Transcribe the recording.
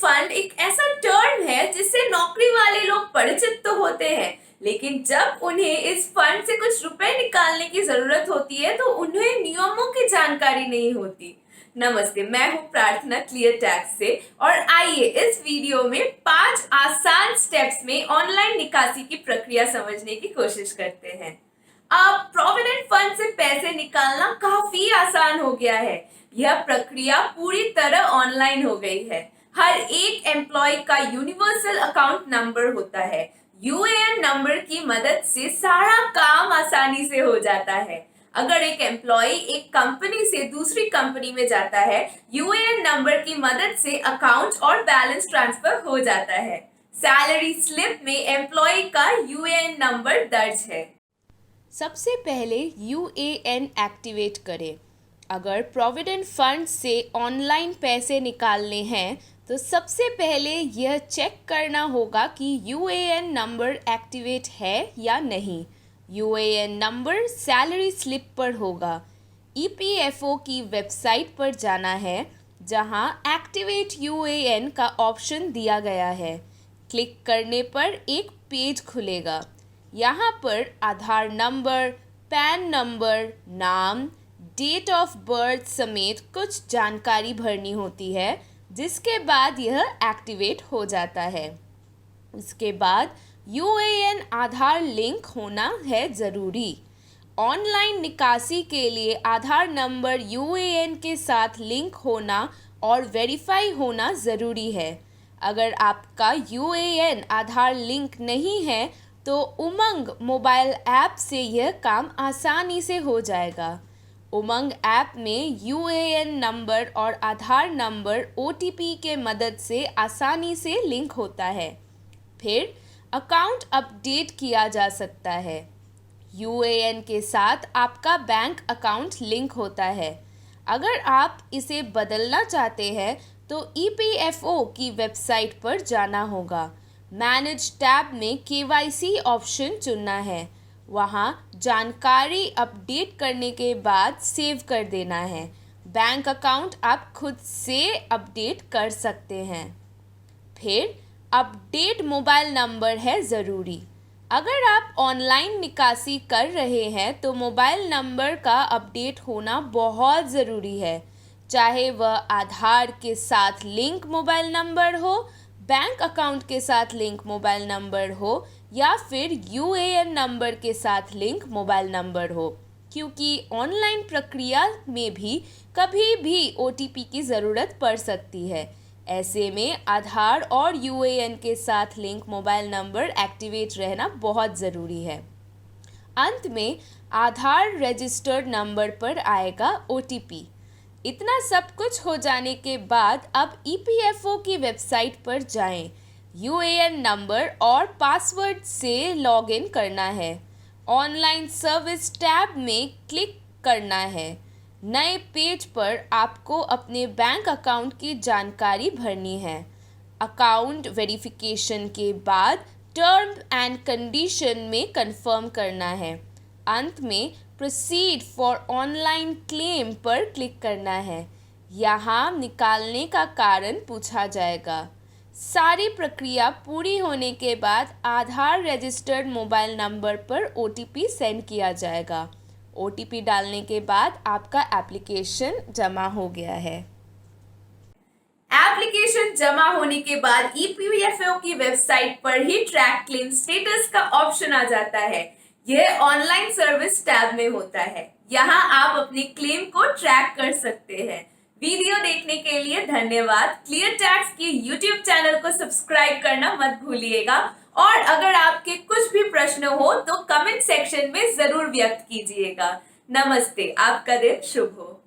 Fund एक ऐसा term है जिससे नौकरी वाले लोग परिचित तो होते हैं, लेकिन जब उन्हें इस फंड से कुछ रुपए निकालने की जरूरत होती है तो उन्हें नियमों की जानकारी नहीं होती। नमस्ते, मैं हूं प्रार्थना क्लियर टैक्स से और आइए इस वीडियो में 5 आसान स्टेप्स में ऑनलाइन निकासी की प्रक्रिया समझने की कोशिश करते हैं। अब प्रोविडेंट फंड से पैसे निकालना काफी आसान हो गया है। यह प्रक्रिया पूरी तरह ऑनलाइन हो गई है। हर एक एम्प्लॉय का यूनिवर्सल अकाउंट नंबर होता है। यूएएन नंबर की मदद से सारा काम आसानी से हो जाता है। अगर एक एम्प्लॉय एक कंपनी से दूसरी कंपनी में जाता है, यूएएन नंबर की मदद से अकाउंट और बैलेंस ट्रांसफर हो जाता है। सैलरी स्लिप में एम्प्लॉय का यूएएन नंबर दर्ज है। सबसे पहले यूएएन एक्टिवेट करें। अगर प्रोविडेंट फंड से ऑनलाइन पैसे निकालने हैं तो सबसे पहले यह चेक करना होगा कि यूएएन नंबर एक्टिवेट है या नहीं। यूएएन नंबर सैलरी स्लिप पर होगा। ईपीएफओ की वेबसाइट पर जाना है जहां एक्टिवेट यूएएन का ऑप्शन दिया गया है। क्लिक करने पर एक पेज खुलेगा। यहाँ पर आधार नंबर, पैन नंबर, नाम, डेट ऑफ बर्थ समेत कुछ जानकारी भरनी होती है, जिसके बाद यह एक्टिवेट हो जाता है। उसके बाद यूएएन आधार लिंक होना है ज़रूरी। ऑनलाइन निकासी के लिए आधार नंबर यूएएन के साथ लिंक होना और वेरीफाई होना ज़रूरी है। अगर आपका यूएएन आधार लिंक नहीं है तो उमंग मोबाइल ऐप से यह काम आसानी से हो जाएगा। उमंग ऐप में यूएएन नंबर और आधार नंबर ओटीपी के मदद से आसानी से लिंक होता है। फिर अकाउंट अपडेट किया जा सकता है। यूएएन के साथ आपका बैंक अकाउंट लिंक होता है। अगर आप इसे बदलना चाहते हैं तो ईपीएफओ की वेबसाइट पर जाना होगा। मैनेज टैब में केवाईसी ऑप्शन चुनना है। वहाँ जानकारी अपडेट करने के बाद सेव कर देना है। बैंक अकाउंट आप खुद से अपडेट कर सकते हैं। फिर अपडेट मोबाइल नंबर है ज़रूरी। अगर आप ऑनलाइन निकासी कर रहे हैं तो मोबाइल नंबर का अपडेट होना बहुत ज़रूरी है, चाहे वह आधार के साथ लिंक मोबाइल नंबर हो, बैंक अकाउंट के साथ लिंक मोबाइल नंबर हो या फिर यूएएन नंबर के साथ लिंक मोबाइल नंबर हो, क्योंकि ऑनलाइन प्रक्रिया में भी कभी भी ओटीपी की ज़रूरत पड़ सकती है। ऐसे में आधार और यूएएन के साथ लिंक मोबाइल नंबर एक्टिवेट रहना बहुत ज़रूरी है। अंत में आधार रजिस्टर्ड नंबर पर आएगा ओटीपी। इतना सब कुछ हो जाने के बाद अब ईपीएफओ की वेबसाइट पर जाएं। यूएएन नंबर और पासवर्ड से लॉगिन करना है। ऑनलाइन सर्विस टैब में क्लिक करना है। नए पेज पर आपको अपने बैंक अकाउंट की जानकारी भरनी है। अकाउंट वेरिफिकेशन के बाद टर्म एंड कंडीशन में कंफर्म करना है। अंत में प्रोसीड फॉर ऑनलाइन क्लेम पर क्लिक करना है। यहाँ निकालने का कारण पूछा जाएगा। सारी प्रक्रिया पूरी होने के बाद आधार रजिस्टर्ड मोबाइल नंबर पर ओटीपी सेंड किया जाएगा। ओटीपी डालने के बाद आपका एप्लीकेशन जमा हो गया है। एप्लीकेशन जमा होने के बाद ईपीएफओ की वेबसाइट पर ही ट्रैक क्लेम स्टेटस का ऑप्शन आ जाता है। यह ऑनलाइन सर्विस टैब में होता है। यहाँ आप अपने क्लेम को ट्रैक कर सकते हैं। वीडियो देखने के लिए धन्यवाद। क्लियर टैक्स के यूट्यूब चैनल को सब्सक्राइब करना मत भूलिएगा और अगर आपके कुछ भी प्रश्न हो तो कमेंट सेक्शन में जरूर व्यक्त कीजिएगा। नमस्ते, आपका दिन शुभ हो।